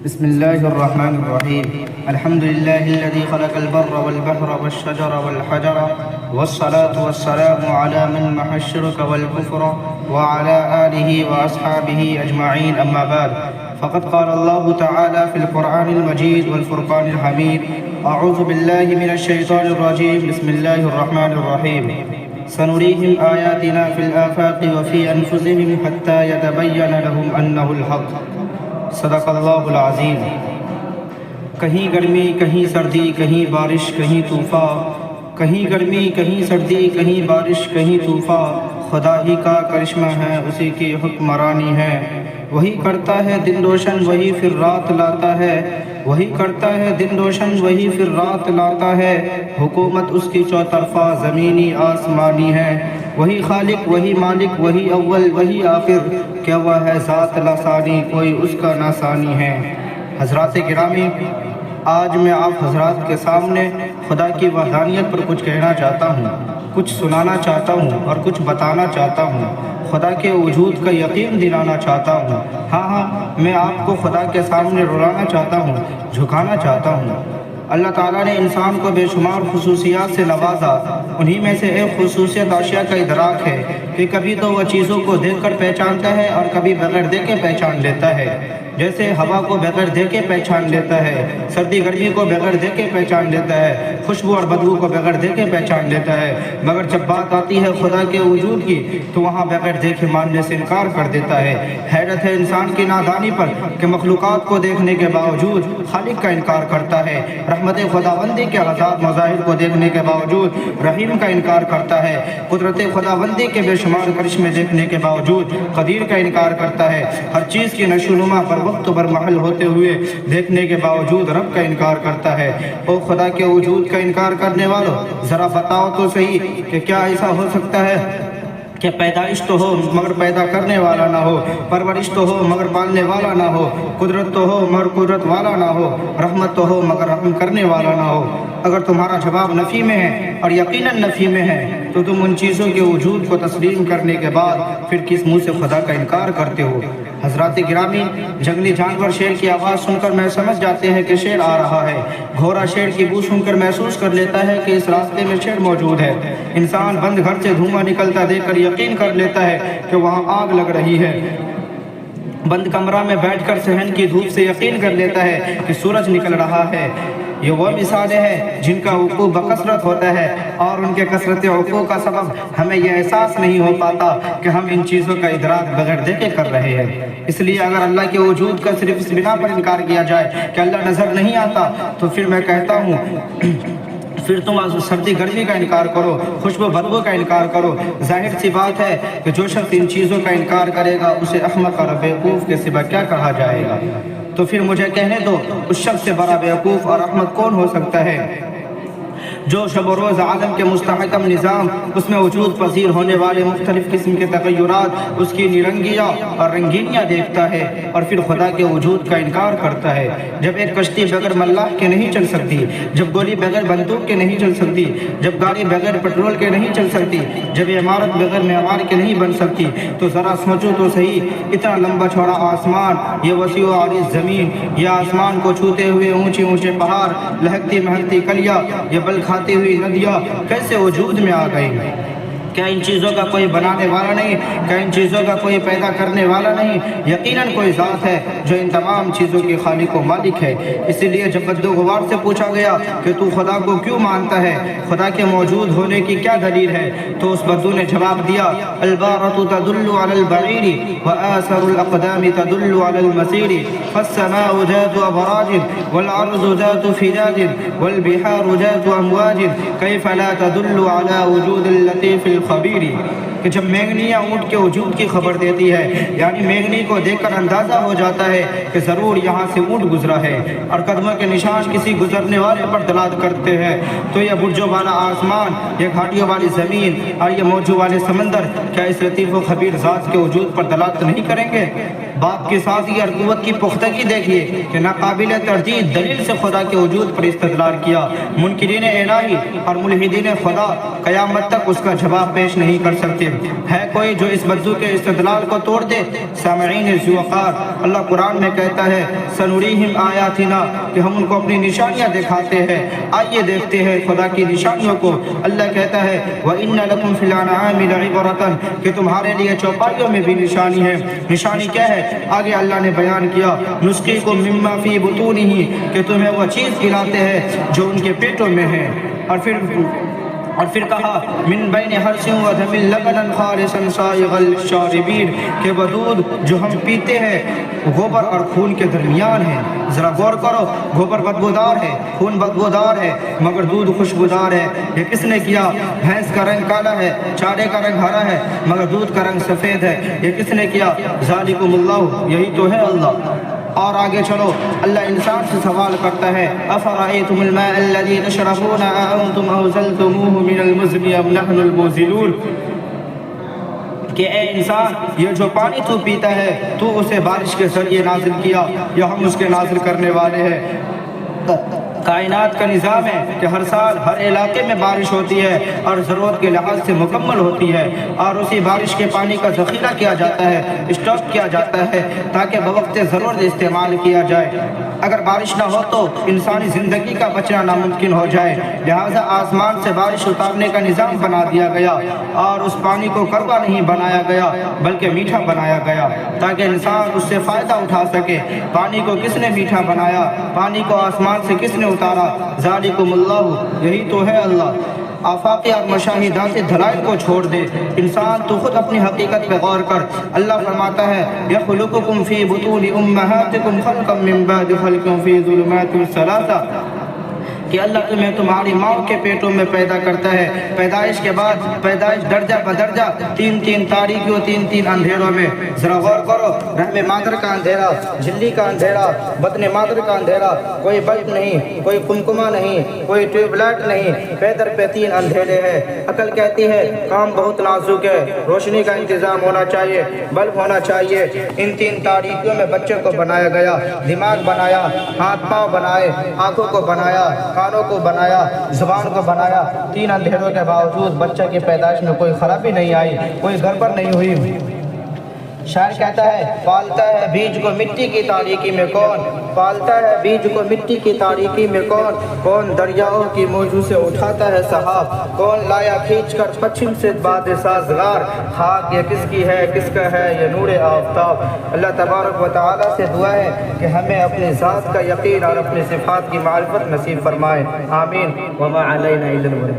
بسم الله الرحمن الرحيم. الحمد لله الذي خلق البر والبحر والشجر والحجر، والصلاة والسلام على من محى الشرك والكفر وعلى آله وأصحابه أجمعين. أما بعد، فقد قال الله تعالى في القرآن المجيد والفرقان الحميد: أعوذ بالله من الشيطان الرجيم. بسم الله الرحمن الرحيم. سنريهم آياتنا في الآفاق وفي أنفسهم حتى يتبين لهم أنه الحق. صدق اللہ العظیم. کہیں گرمی کہیں سردی کہیں بارش کہیں طوفان، کہیں گرمی کہیں سردی کہیں بارش کہیں طوفان، خدا ہی کا کرشمہ ہے، اسی کی حکمرانی ہے. وہی کرتا ہے دن روشن وہی پھر رات لاتا ہے، وہی کرتا ہے دن روشن وہی پھر رات لاتا ہے. حکومت اس کی چوطرفہ زمینی آسمانی ہے. وہی خالق وہی مالک وہی اول وہی آخر، کیا وہ ہے ذات لاثانی، کوئی اس کا نہ ثانی ہے. حضرات گرامی، آج میں آپ حضرات کے سامنے خدا کی وحدانیت پر کچھ کہنا چاہتا ہوں، کچھ سنانا چاہتا ہوں اور کچھ بتانا چاہتا ہوں. خدا کے وجود کا یقین دلانا چاہتا ہوں. ہاں، میں آپ کو خدا کے سامنے رلانا چاہتا ہوں، جھکانا چاہتا ہوں. اللہ تعالیٰ نے انسان کو بے شمار خصوصیات سے نوازا. انہی میں سے ایک خصوصیت اشیاء کا ادراک ہے کہ کبھی تو وہ چیزوں کو دیکھ کر پہچانتا ہے اور کبھی بغیر دیکھے پہچان لیتا ہے. جیسے ہوا کو بغیر دیکھے پہچان لیتا ہے، سردی گرمی کو بغیر دیکھے پہچان لیتا ہے، خوشبو اور بدبو کو بغیر دیکھے پہچان لیتا ہے، مگر جب بات آتی ہے خدا کے وجود کی تو وہاں بغیر دیکھے ماننے سے انکار کر دیتا ہے. حیرت ہے انسان کی نادانی پر کہ مخلوقات کو دیکھنے کے باوجود خالق کا انکار کرتا ہے، رحمت خداوندی کے عذاب مظاہر کو دیکھنے کے باوجود رحیم کا انکار کرتا ہے، قدرت خداوندی کے بے شمار کرشمے دیکھنے کے باوجود قدیر کا انکار کرتا ہے، ہر چیز کی نشو و نما پر وقت بر محل ہوتے ہوئے دیکھنے کے باوجود رب کا انکار کرتا ہے. او خدا کے وجود کا انکار کرنے والوں، ذرا بتاؤ تو صحیح کہ کیا ایسا ہو سکتا ہے کہ پیدائش تو ہو مگر پیدا کرنے والا نہ ہو، پرورش تو ہو مگر پالنے والا نہ ہو، قدرت تو ہو مگر قدرت والا نہ ہو، رحمت تو ہو مگر رحم کرنے والا نہ ہو؟ اگر تمہارا جواب نفی میں ہے اور یقیناً نفی میں ہے تو تم ان چیزوں کے وجود کو تسلیم کرنے کے بعد پھر کس منہ سے خدا کا انکار کرتے ہو؟ حضرات گرامی، جنگلی جانور شیر کی آواز سن کر میں سمجھ جاتے ہیں کہ شیر آ رہا ہے. گھوڑا شیر کی بو سن کر محسوس کر لیتا ہے کہ اس راستے میں شیر موجود ہے. انسان بند گھر سے دھواں نکلتا دیکھ کر یقین کر لیتا ہے کہ وہاں آگ لگ رہی ہے. بند کمرہ میں بیٹھ کر صحن کی دھوپ سے یقین کر لیتا ہے کہ سورج نکل رہا ہے. یہ وہ مثالیں ہیں جن کا وقوع بکثرت ہوتا ہے، اور ان کے کثرت وقوع کا سبب ہمیں یہ احساس نہیں ہو پاتا کہ ہم ان چیزوں کا ادراک بغیر دیکھے کر رہے ہیں. اس لیے اگر اللہ کے وجود کا صرف اس بنا پر انکار کیا جائے کہ اللہ نظر نہیں آتا تو پھر میں کہتا ہوں پھر تم سردی گرمی کا انکار کرو، خوشبو بدبو کا انکار کرو. ظاہر سی بات ہے کہ جو شخص ان چیزوں کا انکار کرے گا اسے احمق اور بیوقوف کے سوا کیا کہا جائے گا؟ تو پھر مجھے کہنے دو، اس شخص سے بڑا بیوقوف اور احمق کون ہو سکتا ہے جو شب و روز عالم کے مستحکم نظام، اس میں وجود پذیر ہونے والے مختلف قسم کے تغیرات، اس کی نرنگیاں اور رنگینیاں دیکھتا ہے اور پھر خدا کے وجود کا انکار کرتا ہے. جب ایک کشتی بغیر ملاح کے نہیں چل سکتی، جب گولی بغیر بندوق کے نہیں چل سکتی، جب گاڑی بغیر پیٹرول کے نہیں چل سکتی، جب یہ عمارت بغیر معمار کے نہیں بن سکتی، تو ذرا سوچو تو صحیح، اتنا لمبا چوڑا آسمان، یہ وسیع و عریض زمین، یہ آسمان کو چھوتے ہوئے اونچے اونچے پہاڑ، لہکتی مہکتی کلیاں، یہ بل کھاتی ہوئی ندیاں کیسے وجود میں آ گئی؟ کیا ان چیزوں کا کوئی بنانے والا نہیں؟ کیا ان چیزوں کا کوئی پیدا کرنے والا نہیں؟ یقیناً کوئی ذات ہے جو ان تمام چیزوں کی خالق و مالک ہے. اسی لیے جب بدو غبار سے پوچھا گیا کہ تو خدا کو کیوں مانتا ہے، خدا کے موجود ہونے کی کیا دلیل ہے، تو اس بدو نے جواب دیا: البارۃ تدل علی البعیر وآثر الاقدام تدل علی المسیر فالسماء ذات ابراج والارض ذات فجاج والبحار ذات امواج کیف لا تدل علی وجود اللطیف خبیری. کہ جب مینگنیاں اونٹ کے وجود کی خبر دیتی ہے، یعنی مینگنی کو دیکھ کر اندازہ ہو جاتا ہے کہ ضرور یہاں سے اونٹ گزرا ہے، اور قدموں کے نشان کسی گزرنے والے پر دلالت کرتے ہیں، تو یہ برجوں والا آسمان، یہ گھاٹیوں والی زمین اور یہ موجوں والے سمندر کیا اس لطیف و خبیر ذات کے وجود پر دلالت نہیں کریں گے؟ باپ کی سازی اور قوت کی پختگی دیکھیے کہ ناقابل تردید دلیل سے خدا کے وجود پر استدلال کیا. منکرین الہی اور ملحدین خدا قیامت تک اس کا جواب پیش نہیں کر سکتے. ہے کوئی جو اس بدو کے استدلال کو توڑ دے؟ سامعین ذوقار، اللہ قرآن میں کہتا ہے سنریہم آیاتنا، کہ ہم ان کو اپنی نشانیاں دکھاتے ہیں، آئیے دیکھتے ہیں خدا کی نشانیوں کو۔ اللہ کہتا ہے وَإِنَّ لَكُمْ فِي الْأَنْعَامِ لَعِبْرَةً، کہ تمہارے لیے چوپائیوں میں بھی نشانی ہے۔ نشانی کیا ہے؟ آگے اللہ نے بیان کیا نسقیکم مما فی بطونہ، کہ تمہیں وہ چیز کھلاتے ہیں جو ان کے پیٹوں میں ہے۔ اور پھر کہا من بین حرث و دم لبنا خالصا سائغا للشاربین، کہ وہ دودھ جو ہم پیتے ہیں گوبر اور خون کے درمیان ہے۔ ذرا غور کرو، گوبر بدبودار ہے، خون بدبودار ہے، مگر دودھ خوشبودار ہے۔ یہ کس نے کیا؟ بھینس کا رنگ کالا ہے، چارے کا رنگ ہرا ہے، مگر دودھ کا رنگ سفید ہے۔ یہ کس نے کیا؟ ذالکم اللہ، یہی تو ہے اللہ۔ اور آگے چلو، اللہ انسان سے سوال کرتا ہے افرأیتم الماء الذی تشربون اانتم انزلتموہ من المزن ام نحن المنزلون، کہ اے انسان یہ جو پانی تو پیتا ہے تو اسے بارش کے ذریعے نازل کیا یا ہم اس کے نازل کرنے والے ہیں؟ کائنات کا نظام ہے کہ ہر سال ہر علاقے میں بارش ہوتی ہے اور ضرورت کے لحاظ سے مکمل ہوتی ہے، اور اسی بارش کے پانی کا ذخیرہ کیا جاتا ہے، اسٹاک کیا جاتا ہے تاکہ بوقت ضرورت استعمال کیا جائے۔ اگر بارش نہ ہو تو انسانی زندگی کا بچنا ناممکن ہو جائے، لہٰذا آسمان سے بارش اتارنے کا نظام بنا دیا گیا، اور اس پانی کو کڑوا نہیں بنایا گیا بلکہ میٹھا بنایا گیا تاکہ انسان اس سے فائدہ اٹھا سکے۔ پانی کو کس نے میٹھا بنایا؟ پانی کو آسمان سے کس نے اتارا؟ ذالکم اللہ، یہی تو ہے اللہ۔ آفاقی اور مشاہداتی دلائل کو چھوڑ دے، انسان تو خود اپنی حقیقت پہ غور کر۔ اللہ فرماتا ہے یخلقکم فی بطون امہاتکم خلقا من بعد خلق فی ظلمات ثلاثہ، کہ اللہ تمہیں تمہاری ماں کے پیٹوں میں پیدا کرتا ہے، پیدائش کے بعد پیدائش درجہ بدرجہ، تین تین تاریکیوں، تین تین اندھیروں میں۔ ذرا غور کرو، رحم مادر کا اندھیرا، جھلی کا اندھیرا، بطن مادر کا اندھیرا، کوئی بلب نہیں، کوئی کمکما نہیں، کوئی ٹیوب لائٹ نہیں، پیدر پہ تین اندھیرے ہیں۔ عقل کہتی ہے کام بہت نازک ہے، روشنی کا انتظام ہونا چاہیے، بلب ہونا چاہیے۔ ان تین تاریکیوں میں بچے کو بنایا گیا، دماغ بنایا، ہاتھ پاؤں بنائے، آنکھوں کو بنایا، کانوں کو بنایا، زبان کو بنایا۔ تین اندھیروں کے باوجود بچہ کی پیدائش میں کوئی خرابی نہیں آئی، کوئی گڑبڑ نہیں ہوئی۔ شاعر کہتا ہے پالتا ہے بیج کو مٹی کی تاریکی میں کون، پالتا ہے بیج کو مٹی کی تاریکی میں کون، کون دریاؤں کی موجوں سے اٹھاتا ہے سحاب، کون لایا کھینچ کر پچھم سے باد سازگار، خاک یہ کس کی ہے، کس کا ہے یہ نور آفتاب۔ اللہ تبارک و تعالیٰ سے دعا ہے کہ ہمیں اپنی ذات کا یقین اور اپنی صفات کی معرفت نصیب فرمائے، آمین۔ وما علینا الا البلاغ۔